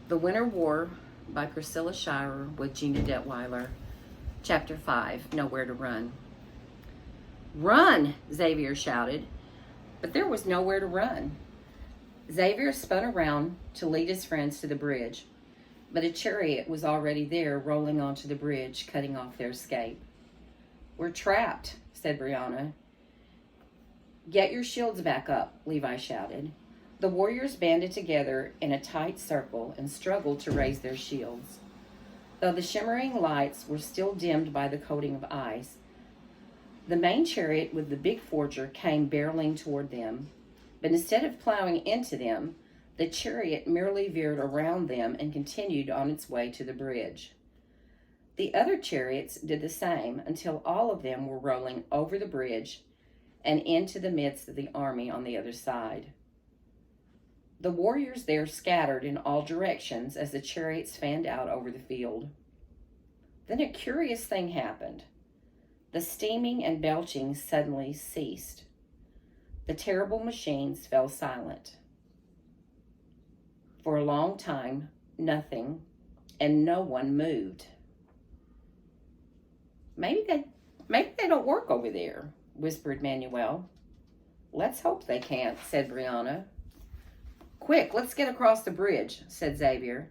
The Winter War by Priscilla Shirer with Gina Detweiler. Chapter 5, Nowhere to Run. Run, Xavier shouted, but there was nowhere to run. Xavier spun around to lead his friends to the bridge, but a chariot was already there, rolling onto the bridge, cutting off their escape. "We're trapped," said Brianna. "Get your shields back up," Levi shouted. The warriors banded together in a tight circle and struggled to raise their shields. Though the shimmering lights were still dimmed by the coating of ice, the main chariot with the big forger came barreling toward them. But instead of plowing into them, the chariot merely veered around them and continued on its way to the bridge. The other chariots did the same until all of them were rolling over the bridge and into the midst of the army on the other side. The warriors there scattered in all directions as the chariots fanned out over the field. Then a curious thing happened. The steaming and belching suddenly ceased. The terrible machines fell silent. For a long time, nothing and no one moved. Maybe they don't work over there," whispered Manuel. "Let's hope they can't," said Brianna. "Quick, let's get across the bridge," said Xavier.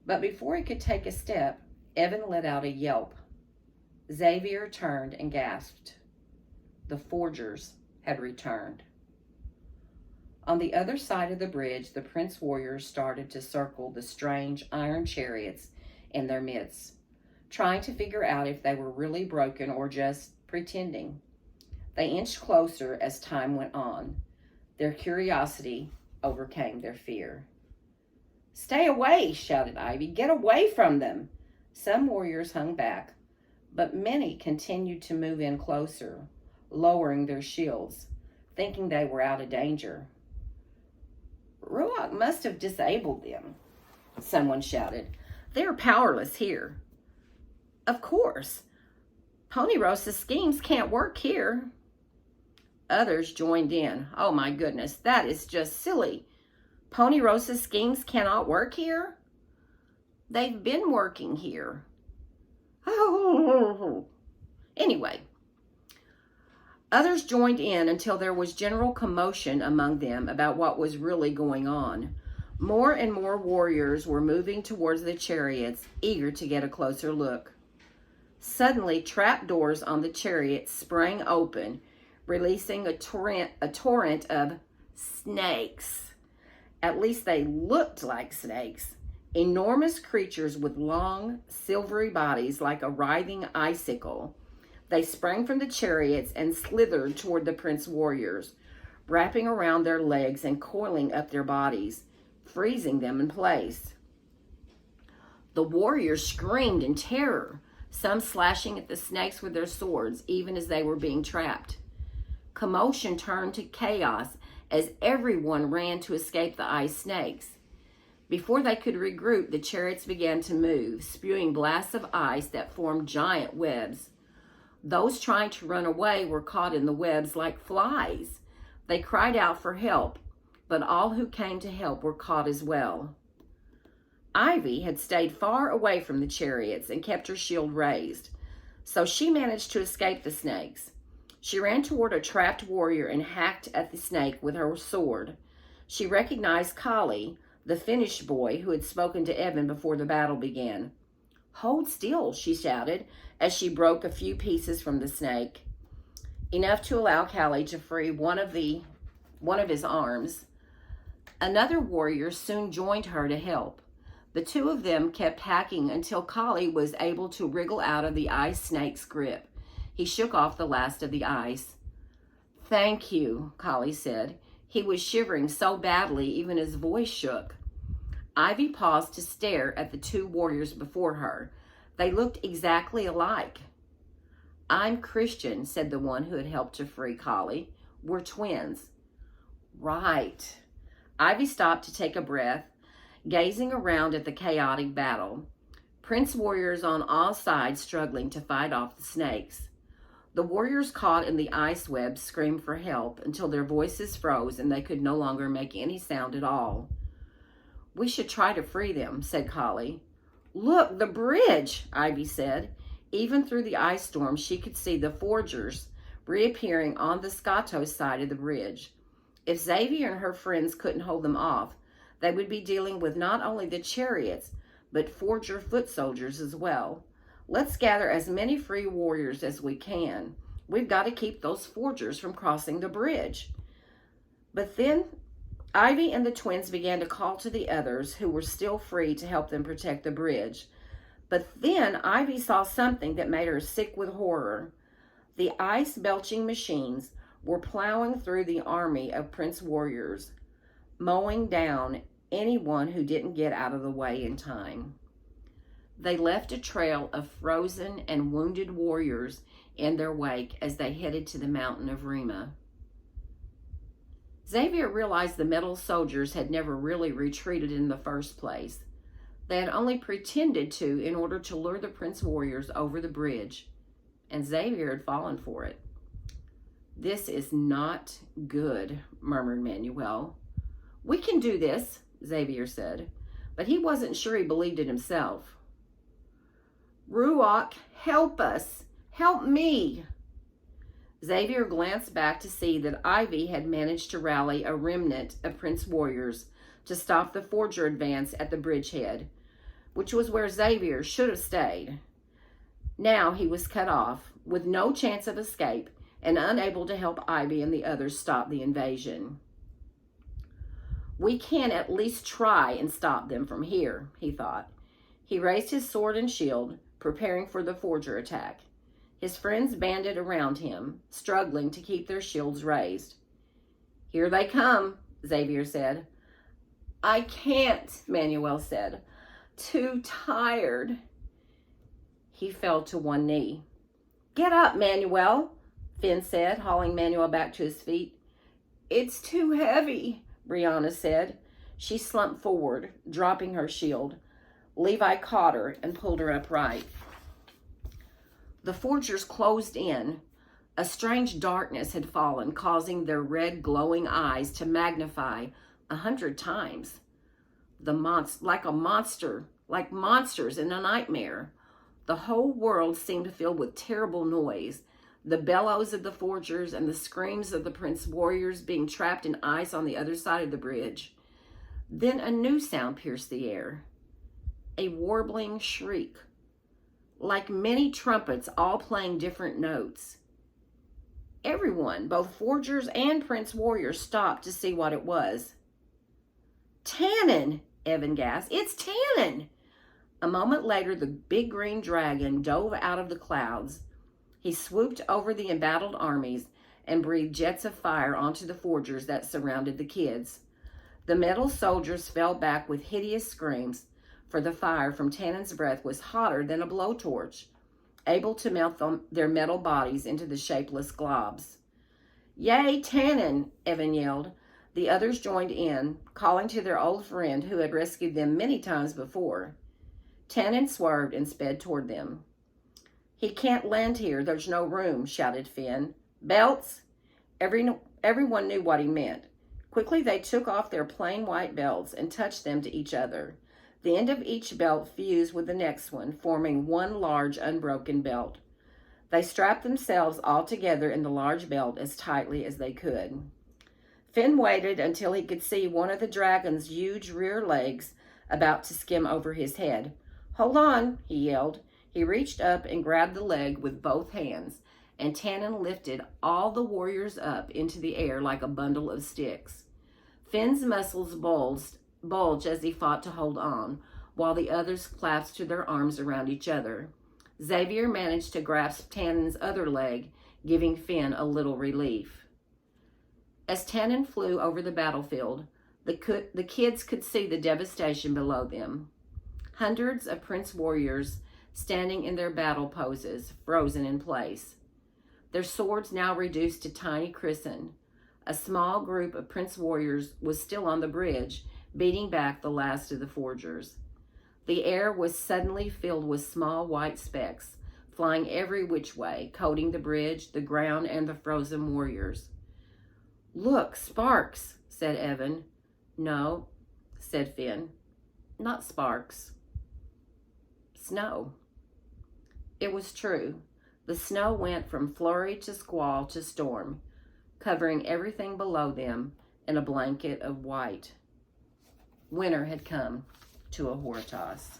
But before he could take a step, Evan let out a yelp. Xavier turned and gasped. The forgers had returned. On the other side of the bridge, the prince warriors started to circle the strange iron chariots in their midst, trying to figure out if they were really broken or just pretending. They inched closer as time went on. Their curiosity overcame their fear. "Stay away," shouted Ivy. "Get away from them." Some warriors hung back, but many continued to move in closer, lowering their shields, thinking they were out of danger. "Ruach must have disabled them," someone shouted. "They're powerless here." "Of course. Ponyrossa's schemes can't work here." Others joined in. "Oh my goodness, that is just silly. Ponyrossa's schemes cannot work here? They've been working here." Oh. Anyway, others joined in until there was general commotion among them about what was really going on. More and more warriors were moving towards the chariots, eager to get a closer look. Suddenly, trap doors on the chariots sprang open, releasing a torrent of snakes. At least they looked like snakes. Enormous creatures with long, silvery bodies like a writhing icicle. They sprang from the chariots and slithered toward the prince warriors, wrapping around their legs and coiling up their bodies, freezing them in place. The warriors screamed in terror, some slashing at the snakes with their swords, even as they were being trapped. Commotion turned to chaos as everyone ran to escape the ice snakes. Before they could regroup, the chariots began to move, spewing blasts of ice that formed giant webs. Those trying to run away were caught in the webs like flies. They cried out for help, but all who came to help were caught as well. Ivy had stayed far away from the chariots and kept her shield raised, so she managed to escape the snakes. She ran toward a trapped warrior and hacked at the snake with her sword. She recognized Kali, the Finnish boy who had spoken to Evan before the battle began. "Hold still," she shouted as she broke a few pieces from the snake, enough to allow Kali to free one of his arms. Another warrior soon joined her to help. The two of them kept hacking until Kali was able to wriggle out of the ice snake's grip. He shook off the last of the ice. "Thank you," Kali said. He was shivering so badly even his voice shook. Ivy paused to stare at the two warriors before her. They looked exactly alike. "I'm Christian," said the one who had helped to free Kali. "We're twins." "Right." Ivy stopped to take a breath, gazing around at the chaotic battle. Prince warriors on all sides struggling to fight off the snakes. The warriors caught in the ice web screamed for help until their voices froze and they could no longer make any sound at all. We should try to free them, said Collie. Look, the bridge, Ivy said. Even through the ice storm, she could see the forgers reappearing on the Skatos side of the bridge. If Xavier and her friends couldn't hold them off, they would be dealing with not only the chariots, but forger foot soldiers as well. Let's gather as many free warriors as we can. We've got to keep those forgers from crossing the bridge. But then Ivy and the twins began to call to the others who were still free to help them protect the bridge. But then Ivy saw something that made her sick with horror. The ice-belching machines were plowing through the army of Prince warriors, mowing down anyone who didn't get out of the way in time. They left a trail of frozen and wounded warriors in their wake as they headed to the mountain of Rima. Xavier realized the metal soldiers had never really retreated in the first place. They had only pretended to in order to lure the Prince warriors over the bridge, and Xavier had fallen for it. This is not good, murmured Manuel. We can do this, Xavier said, but he wasn't sure he believed it himself. Ruach, help us! Help me! Xavier glanced back to see that Ivy had managed to rally a remnant of Prince warriors to stop the forger advance at the bridgehead, which was where Xavier should have stayed. Now he was cut off, with no chance of escape, and unable to help Ivy and the others stop the invasion. We can at least try and stop them from here, he thought. He raised his sword and shield, preparing for the forger attack. His friends banded around him, struggling to keep their shields raised. Here they come, Xavier said. I can't, Manuel said. Too tired. He fell to one knee. Get up, Manuel, Finn said, hauling Manuel back to his feet. It's too heavy, Brianna said. She slumped forward, dropping her shield. Levi caught her and pulled her upright. The forgers closed in. A strange darkness had fallen, causing their red glowing eyes to magnify 100 times. Like monsters in a nightmare. The whole world seemed filled with terrible noise. The bellows of the forgers and the screams of the Prince warriors being trapped in ice on the other side of the bridge. Then a new sound pierced the air. A warbling shriek, like many trumpets all playing different notes. Everyone, both forgers and Prince warriors, stopped to see what it was. Tannen, Evan gasped. It's Tannen! A moment later, the big green dragon dove out of the clouds. He swooped over the embattled armies and breathed jets of fire onto the forgers that surrounded the kids. The metal soldiers fell back with hideous screams, for the fire from Tannen's breath was hotter than a blowtorch, able to melt their metal bodies into the shapeless globs. Yay, Tannen, Evan yelled. The others joined in, calling to their old friend who had rescued them many times before. Tannen swerved and sped toward them. He can't land here, there's no room, shouted Finn. Belts? Everyone knew what he meant. Quickly they took off their plain white belts and touched them to each other. The end of each belt fused with the next one, forming one large unbroken belt. They strapped themselves all together in the large belt as tightly as they could. Finn waited until he could see one of the dragon's huge rear legs about to skim over his head. Hold on, he yelled. He reached up and grabbed the leg with both hands, and Tannen lifted all the warriors up into the air like a bundle of sticks. Finn's muscles bulged as he fought to hold on, while the others clasped their arms around each other. Xavier managed to grasp Tannen's other leg, giving Finn a little relief. As Tannen flew over the battlefield, the kids could see the devastation below them. Hundreds of Prince warriors standing in their battle poses, frozen in place. Their swords now reduced to tiny crescent. A small group of Prince warriors was still on the bridge, beating back the last of the forgers. The air was suddenly filled with small white specks, flying every which way, coating the bridge, the ground, and the frozen warriors. Look, sparks, said Evan. No, said Finn. not sparks. Snow. It was true. The snow went from flurry to squall to storm, covering everything below them in a blanket of white. Winter had come to Ahoritas.